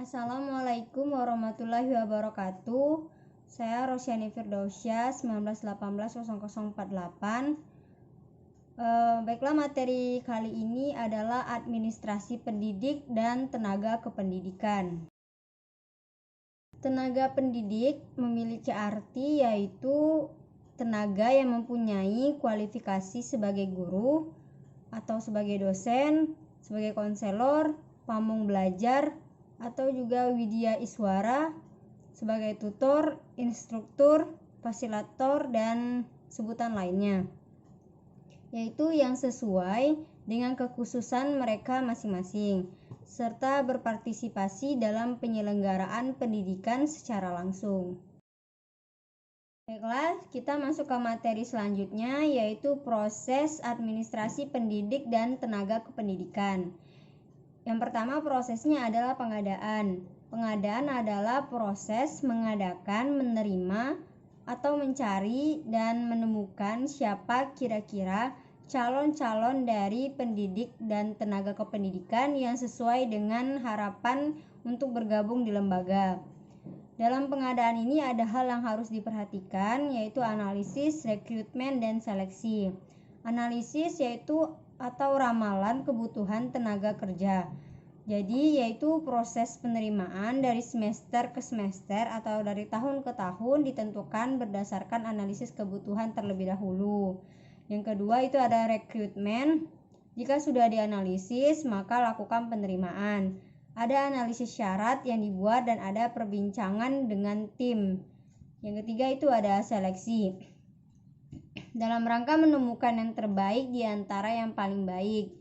Assalamualaikum warahmatullahi wabarakatuh. Saya Rosyani Firdausyah, 19180048. Baiklah, materi kali ini adalah administrasi pendidik dan tenaga kependidikan. Tenaga pendidik memiliki arti yaitu tenaga yang mempunyai kualifikasi sebagai guru atau sebagai dosen, sebagai konselor, pamong belajar, atau juga widya iswara, sebagai tutor, instruktur, fasilitator, dan sebutan lainnya, yaitu yang sesuai dengan kekhususan mereka masing-masing, serta berpartisipasi dalam penyelenggaraan pendidikan secara langsung. Baiklah, kita masuk ke materi selanjutnya, yaitu proses administrasi pendidik dan tenaga kependidikan. Yang pertama, prosesnya adalah pengadaan. Pengadaan adalah proses mengadakan, menerima, atau mencari dan menemukan siapa kira-kira calon-calon dari pendidik dan tenaga kependidikan yang sesuai dengan harapan untuk bergabung di lembaga. Dalam pengadaan ini ada hal yang harus diperhatikan, yaitu analisis, rekrutmen, dan seleksi. Analisis yaitu atau ramalan kebutuhan tenaga kerja. Jadi yaitu proses penerimaan dari semester ke semester atau dari tahun ke tahun ditentukan berdasarkan analisis kebutuhan terlebih dahulu. Yang kedua itu ada rekrutmen. Jika sudah dianalisis, maka lakukan penerimaan. Ada analisis syarat yang dibuat dan ada perbincangan dengan tim. Yang ketiga itu ada seleksi. Dalam rangka menemukan yang terbaik di antara yang paling baik.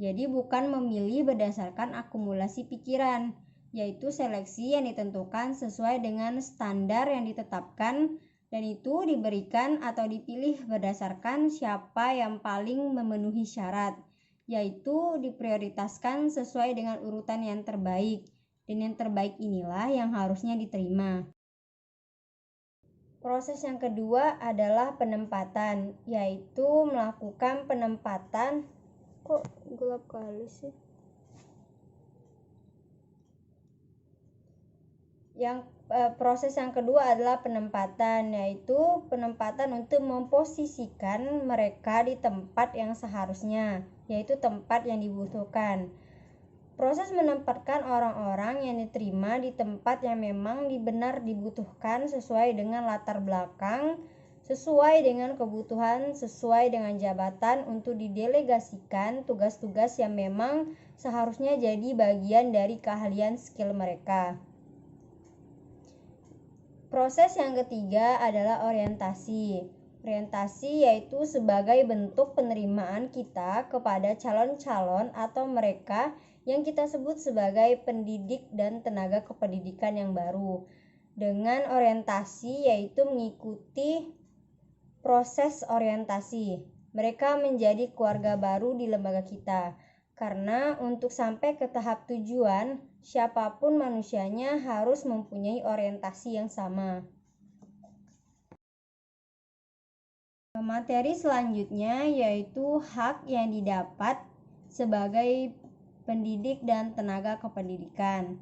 Jadi bukan memilih berdasarkan akumulasi pikiran, yaitu seleksi yang ditentukan sesuai dengan standar yang ditetapkan dan itu diberikan atau dipilih berdasarkan siapa yang paling memenuhi syarat, yaitu diprioritaskan sesuai dengan urutan yang terbaik, dan yang terbaik inilah yang harusnya diterima. Proses yang kedua adalah penempatan, yaitu melakukan penempatan. Kok gelap kali sih? Proses yang kedua adalah penempatan, yaitu penempatan untuk memposisikan mereka di tempat yang seharusnya, yaitu tempat yang dibutuhkan. Proses menempatkan orang-orang yang diterima di tempat yang memang benar dibutuhkan sesuai dengan latar belakang, sesuai dengan kebutuhan, sesuai dengan jabatan untuk didelegasikan tugas-tugas yang memang seharusnya jadi bagian dari keahlian skill mereka. Proses yang ketiga adalah orientasi. Orientasi yaitu sebagai bentuk penerimaan kita kepada calon-calon atau mereka yang kita sebut sebagai pendidik dan tenaga kependidikan yang baru. Dengan orientasi yaitu mengikuti proses orientasi. Mereka menjadi keluarga baru di lembaga kita. Karena untuk sampai ke tahap tujuan, siapapun manusianya harus mempunyai orientasi yang sama. Materi selanjutnya yaitu hak yang didapat sebagai pendidik dan tenaga kependidikan.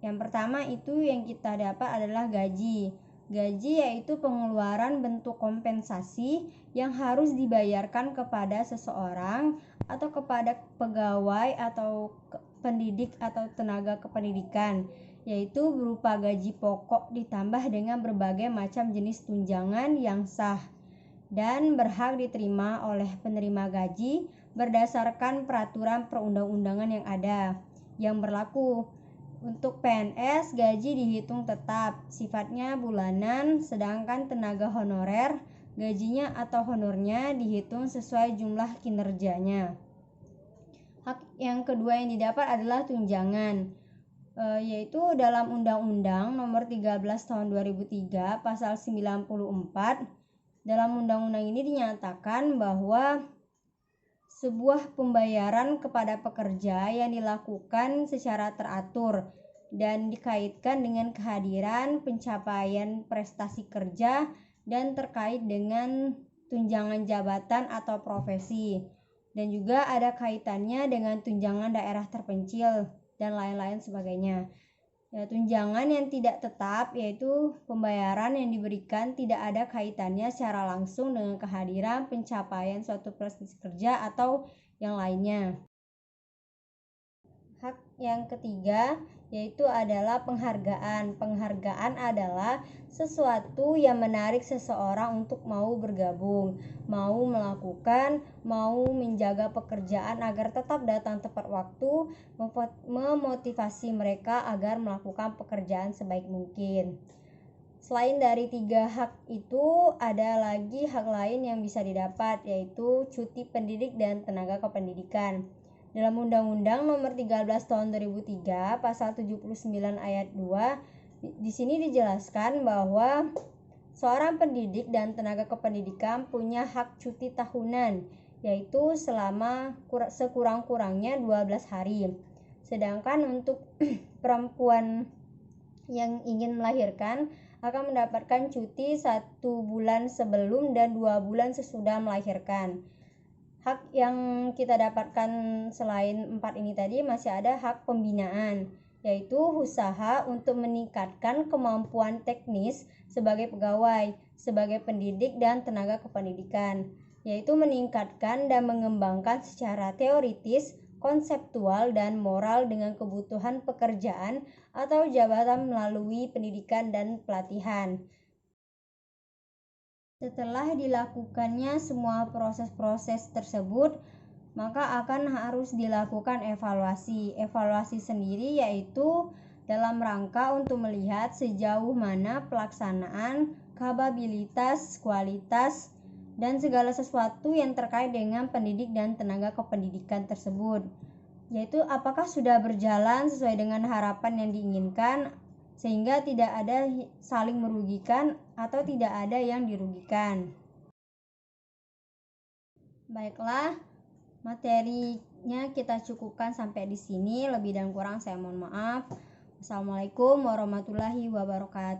Yang pertama itu yang kita dapat adalah gaji. Gaji yaitu pengeluaran bentuk kompensasi yang harus dibayarkan kepada seseorang atau kepada pegawai atau pendidik atau tenaga kependidikan, yaitu berupa gaji pokok ditambah dengan berbagai macam jenis tunjangan yang sah dan berhak diterima oleh penerima gaji berdasarkan peraturan perundang-undangan yang ada yang berlaku. Untuk PNS, gaji dihitung tetap, sifatnya bulanan, sedangkan tenaga honorer, gajinya atau honornya dihitung sesuai jumlah kinerjanya. Hak yang kedua yang didapat adalah tunjangan, yaitu dalam Undang-Undang Nomor 13 Tahun 2003 Pasal 94. Dalam undang-undang ini dinyatakan bahwa sebuah pembayaran kepada pekerja yang dilakukan secara teratur dan dikaitkan dengan kehadiran, pencapaian prestasi kerja, dan terkait dengan tunjangan jabatan atau profesi. Dan juga ada kaitannya dengan tunjangan daerah terpencil dan lain-lain sebagainya. Ya, tunjangan yang tidak tetap yaitu pembayaran yang diberikan tidak ada kaitannya secara langsung dengan kehadiran, pencapaian suatu prestasi kerja atau yang lainnya. Hak yang ketiga yaitu adalah penghargaan. Penghargaan adalah sesuatu yang menarik seseorang untuk mau bergabung, mau melakukan, mau menjaga pekerjaan agar tetap datang tepat waktu, memotivasi mereka agar melakukan pekerjaan sebaik mungkin. Selain dari 3 hak itu, ada lagi hak lain yang bisa didapat, yaitu cuti pendidik dan tenaga kependidikan. Dalam Undang-Undang Nomor 13 Tahun 2003, Pasal 79 Ayat 2, di sini dijelaskan bahwa seorang pendidik dan tenaga kependidikan punya hak cuti tahunan, yaitu selama sekurang-kurangnya 12 hari. Sedangkan untuk perempuan yang ingin melahirkan akan mendapatkan cuti 1 bulan sebelum dan 2 bulan sesudah melahirkan. Hak yang kita dapatkan selain 4 ini tadi masih ada hak pembinaan, yaitu usaha untuk meningkatkan kemampuan teknis sebagai pegawai, sebagai pendidik dan tenaga kependidikan, yaitu meningkatkan dan mengembangkan secara teoritis, konseptual, dan moral dengan kebutuhan pekerjaan atau jabatan melalui pendidikan dan pelatihan. Setelah dilakukannya semua proses-proses tersebut, maka akan harus dilakukan evaluasi. Evaluasi sendiri yaitu dalam rangka untuk melihat sejauh mana pelaksanaan, kapabilitas, kualitas, dan segala sesuatu yang terkait dengan pendidik dan tenaga kependidikan tersebut. Yaitu apakah sudah berjalan sesuai dengan harapan yang diinginkan, sehingga tidak ada saling merugikan atau tidak ada yang dirugikan. Baiklah, materinya kita cukupkan sampai di sini. Lebih dan kurang saya mohon maaf. Assalamualaikum warahmatullahi wabarakatuh.